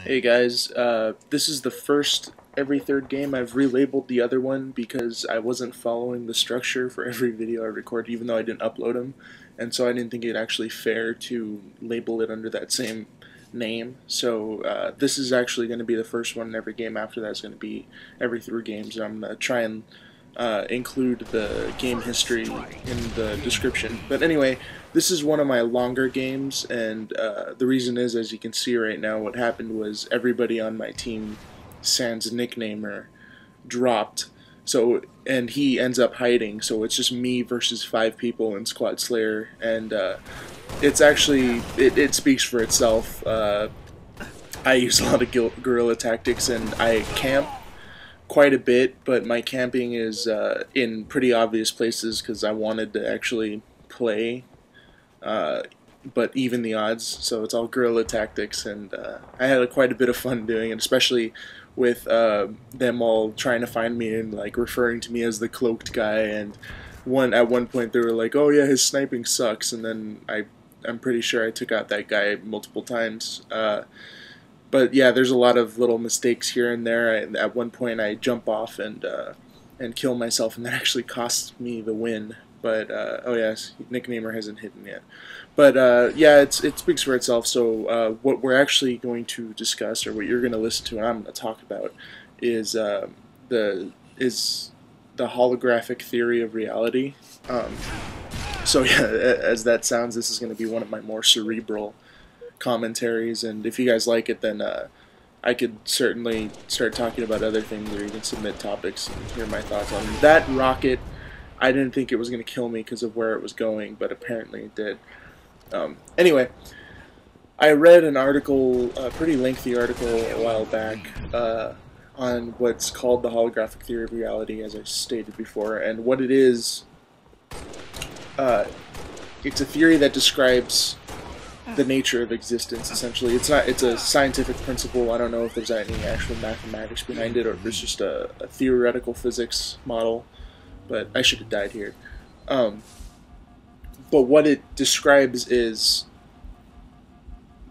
Hey guys, this is the first every third game. I've relabeled the other one because I wasn't following the structure for every video I recorded, even though I didn't upload them, and so I didn't think it actually fair to label it under that same name. So this is actually going to be the first one, and every game after that is going to be every three games, and I'm going to try and include the game history in the description. But anyway, this is one of my longer games, and the reason is, as you can see right now, what happened was everybody on my team, Sans nicknamer, dropped. So, and he ends up hiding, so it's just me versus 5 people in Squad Slayer, and it's actually, it speaks for itself. I use a lot of guerrilla tactics, and I camp quite a bit, but my camping is in pretty obvious places because I wanted to actually play, but even the odds. So it's all guerrilla tactics, and I had quite a bit of fun doing it, especially with them all trying to find me and like referring to me as the cloaked guy. And at one point they were like, "Oh yeah, his sniping sucks," and then I'm pretty sure I took out that guy multiple times. But yeah, there's a lot of little mistakes here and there. At one point, I jump off and kill myself, and that actually costs me the win. But oh yes, nicknamer hasn't hidden yet. But yeah, it speaks for itself. So what we're actually going to discuss, or what you're going to listen to, and I'm going to talk about, is the is the holographic theory of reality. So yeah, as that sounds, this is going to be one of my more cerebral commentaries, and if you guys like it, then I could certainly start talking about other things, or you can submit topics and hear my thoughts on it. That rocket. I didn't think it was going to kill me because of where it was going, but apparently it did. Anyway, I read an article, a pretty lengthy article a while back, on what's called the holographic theory of reality, as I stated before, and what it is, uh, it's a theory that describes the nature of existence. Essentially, it's a scientific principle. I don't know if there's any actual mathematics behind it, or if it's just a theoretical physics model, but I should have died here. But what it describes is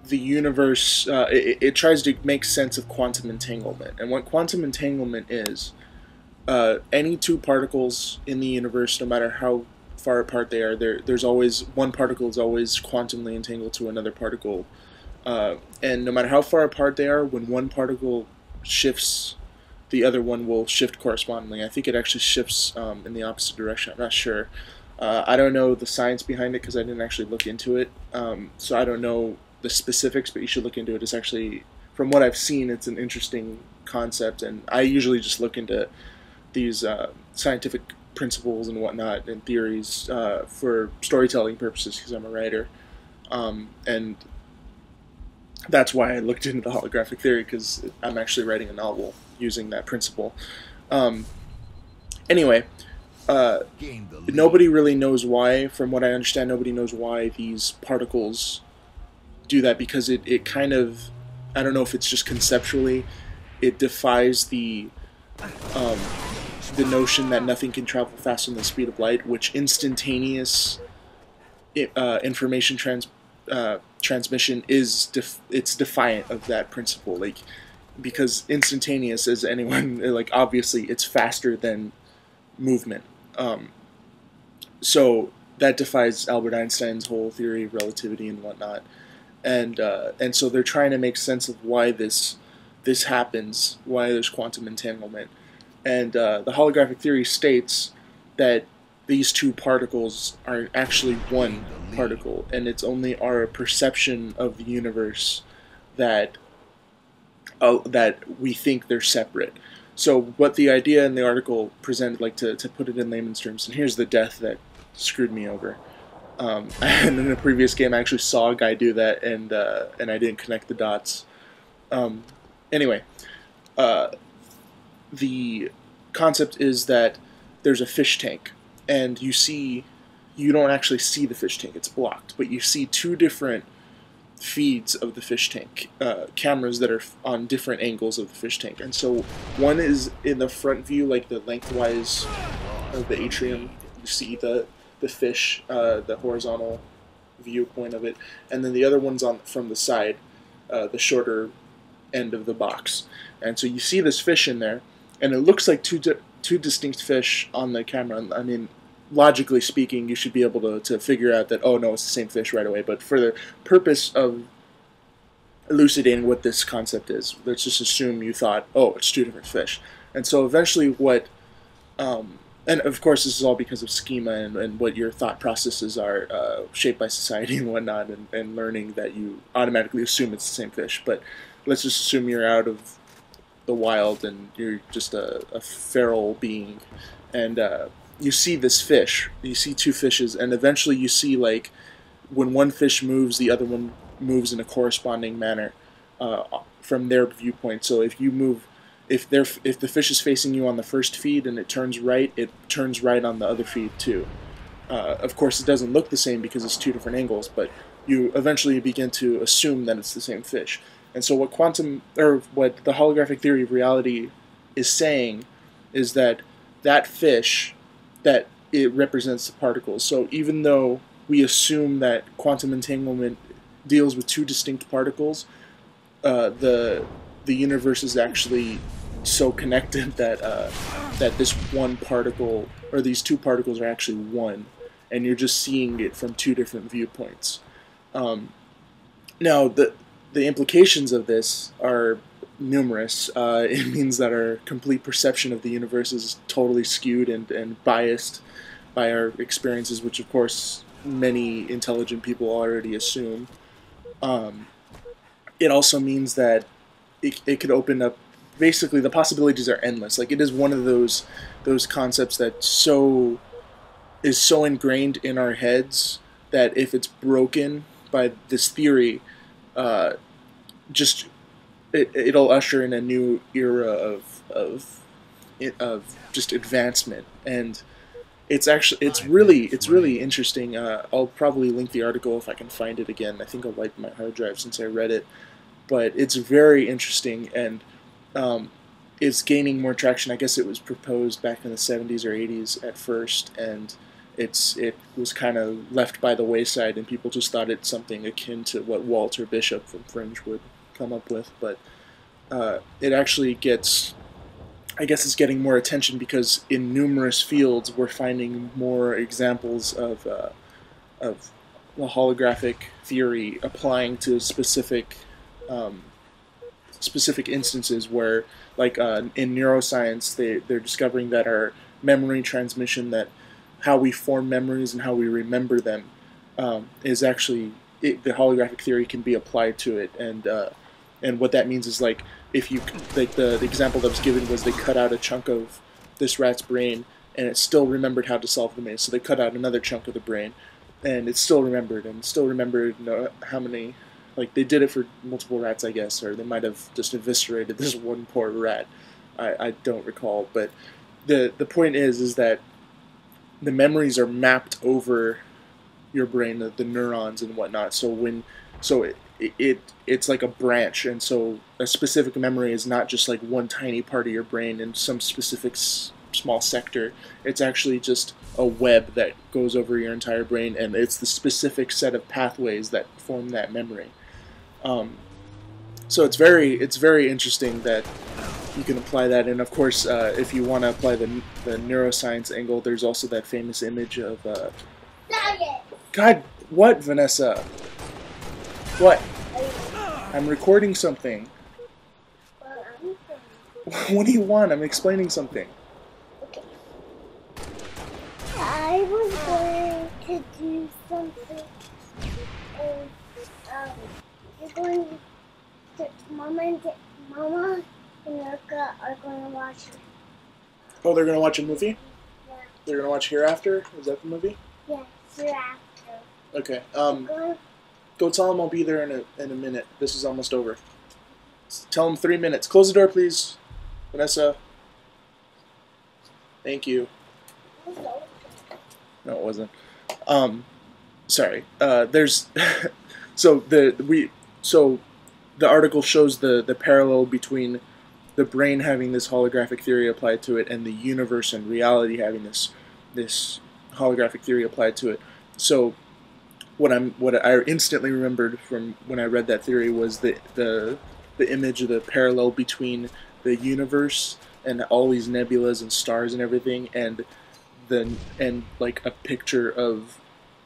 the universe. It tries to make sense of quantum entanglement, and what quantum entanglement is, any two particles in the universe, no matter how far apart they are, there's always one particle is always quantumly entangled to another particle, and no matter how far apart they are, when one particle shifts, the other one will shift correspondingly. I think it actually shifts in the opposite direction. I'm not sure. I don't know the science behind it because I didn't actually look into it, so I don't know the specifics, but you should look into it. It's actually, from what I've seen, it's an interesting concept, and I usually just look into these scientific principles and whatnot and theories for storytelling purposes because I'm a writer, and that's why I looked into the holographic theory, because I'm actually writing a novel using that principle. Anyway, nobody really knows why. From what I understand, nobody knows why these particles do that, because it kind of, I don't know if it's just conceptually, it defies the notion that nothing can travel faster than the speed of light, which instantaneous information transmission is it's defiant of that principle. Like, because instantaneous, as anyone like, obviously it's faster than movement. So that defies Albert Einstein's whole theory of relativity and whatnot. And so they're trying to make sense of why this happens, why there's quantum entanglement. And the holographic theory states that these two particles are actually one particle, and it's only our perception of the universe that that we think they're separate. So what the idea in the article presented, like to put it in layman's terms, and here's the death that screwed me over. And in a previous game, I actually saw a guy do that, and I didn't connect the dots. Anyway, the concept is that there's a fish tank, and you don't actually see the fish tank, it's blocked, but you see two different feeds of the fish tank, cameras that are on different angles of the fish tank. And so one is in the front view, like the lengthwise of the atrium, you see the fish, the horizontal viewpoint of it, and then the other one's on from the side, the shorter end of the box. And so you see this fish in there, and it looks like two distinct fish on the camera. I mean, logically speaking, you should be able to figure out that, oh no, it's the same fish right away. But for the purpose of elucidating what this concept is, let's just assume you thought, oh, it's two different fish. And so eventually and of course this is all because of schema and what your thought processes are shaped by society and whatnot, and learning that you automatically assume it's the same fish. But let's just assume you're out of the wild and you're just a feral being, and you see this fish, you see two fishes, and eventually you see, like, when one fish moves, the other one moves in a corresponding manner from their viewpoint. So if you move, if the fish is facing you on the first feed and it turns right on the other feed too. Of course, it doesn't look the same because it's two different angles, but you eventually begin to assume that it's the same fish. And so what what the holographic theory of reality is saying is that fish, that it represents the particles. So even though we assume that quantum entanglement deals with two distinct particles, the universe is actually so connected that that this one particle, or these two particles, are actually one, and you're just seeing it from two different viewpoints. Now, the implications of this are numerous. It means that our complete perception of the universe is totally skewed and biased by our experiences, which of course many intelligent people already assume. It also means that it could open up, basically the possibilities are endless. Like, it is one of those concepts that is so ingrained in our heads that if it's broken by this theory, it'll usher in a new era of just advancement. And it's really interesting. I'll probably link the article if I can find it again. I think I'll wipe my hard drive since I read it, but it's very interesting, and it's gaining more traction. I guess it was proposed back in the 70s or 80s at first, and it was kind of left by the wayside, and people just thought it's something akin to what Walter Bishop from Fringe would come up with. But it actually gets, I guess it's getting more attention because in numerous fields we're finding more examples of the holographic theory applying to specific instances where, like in neuroscience, they're discovering that our memory transmission, that how we form memories and how we remember them, is actually, the holographic theory can be applied to it. And what that means is, like, if you, like, the example that was given was they cut out a chunk of this rat's brain and it still remembered how to solve the maze. So they cut out another chunk of the brain and it still remembered, how many, like, they did it for multiple rats, I guess, or they might have just eviscerated this one poor rat. I don't recall, but the point is that the memories are mapped over your brain, the neurons and whatnot. So it's like a branch, and so a specific memory is not just like one tiny part of your brain in some specific small sector. It's actually just a web that goes over your entire brain, and it's the specific set of pathways that form that memory. So it's very interesting that you can apply that. And of course, if you want to apply the neuroscience angle, there's also that famous image of God, what, Vanessa? What? I'm recording something. What do you want? I'm explaining something. Okay. I was going to do something, and you're going to, Mama and Erica are going to watch. Oh, they're going to watch a movie? Yeah. They're going to watch Hereafter? Is that the movie? Yeah, Hereafter. Okay. Go tell them I'll be there in a minute. This is almost over. Tell them 3 minutes. Close the door, please. Vanessa. Thank you. No, it wasn't. Sorry. There's so the article shows the parallel between the brain having this holographic theory applied to it and the universe and reality having this holographic theory applied to it. So what I instantly remembered from when I read that theory was the the image of the parallel between the universe and all these nebulas and stars and everything, and like a picture of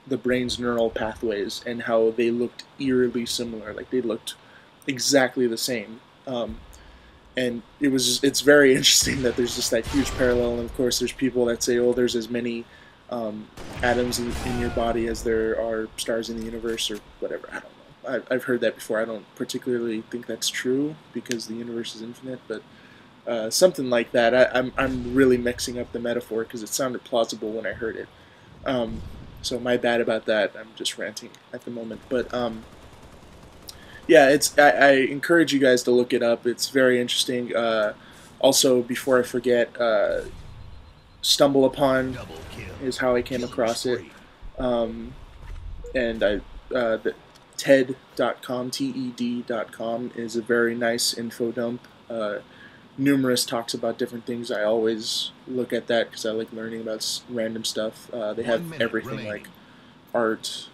the brain's neural pathways and how they looked eerily similar, like they looked exactly the same. And it's very interesting that there's just that huge parallel. And of course, there's people that say, oh, there's as many atoms in your body as there are stars in the universe, or whatever. I don't know. I've heard that before. I don't particularly think that's true because the universe is infinite, but something like that. I'm really mixing up the metaphor because it sounded plausible when I heard it. So my bad about that. I'm just ranting at the moment, but yeah, I encourage you guys to look it up. It's very interesting. Also, before I forget, Stumble Upon is how I came across it, and the TED.com, TED.com is a very nice info dump. Numerous talks about different things. I always look at that because I like learning about random stuff. They have everything like art,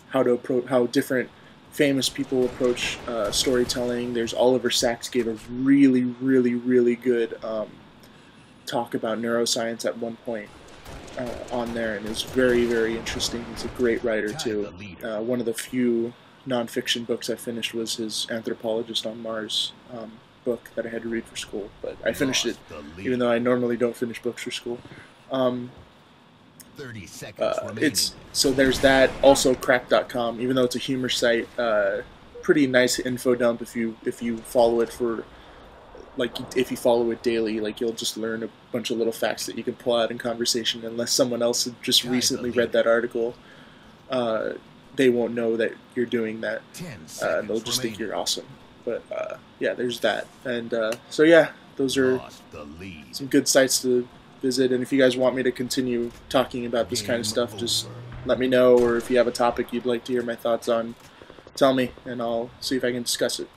how different famous people approach storytelling. There's Oliver Sacks gave a really, really, really good talk about neuroscience at one point on there, and it's very, very interesting. He's a great writer too. One of the few nonfiction books I finished was his Anthropologist on Mars book that I had to read for school, but I finished it, even though I normally don't finish books for school. 30 seconds so there's that. Also, crack.com, even though it's a humor site, pretty nice info dump if you follow it for, like, if you follow it daily. Like, you'll just learn a bunch of little facts that you can pull out in conversation. Unless someone else had just recently read that article, they won't know that you're doing that, and they'll just think you're awesome. But yeah, there's that. And so yeah, those are some good sites to visit. And if you guys want me to continue talking about this kind of stuff, just let me know. Or if you have a topic you'd like to hear my thoughts on, tell me, and I'll see if I can discuss it.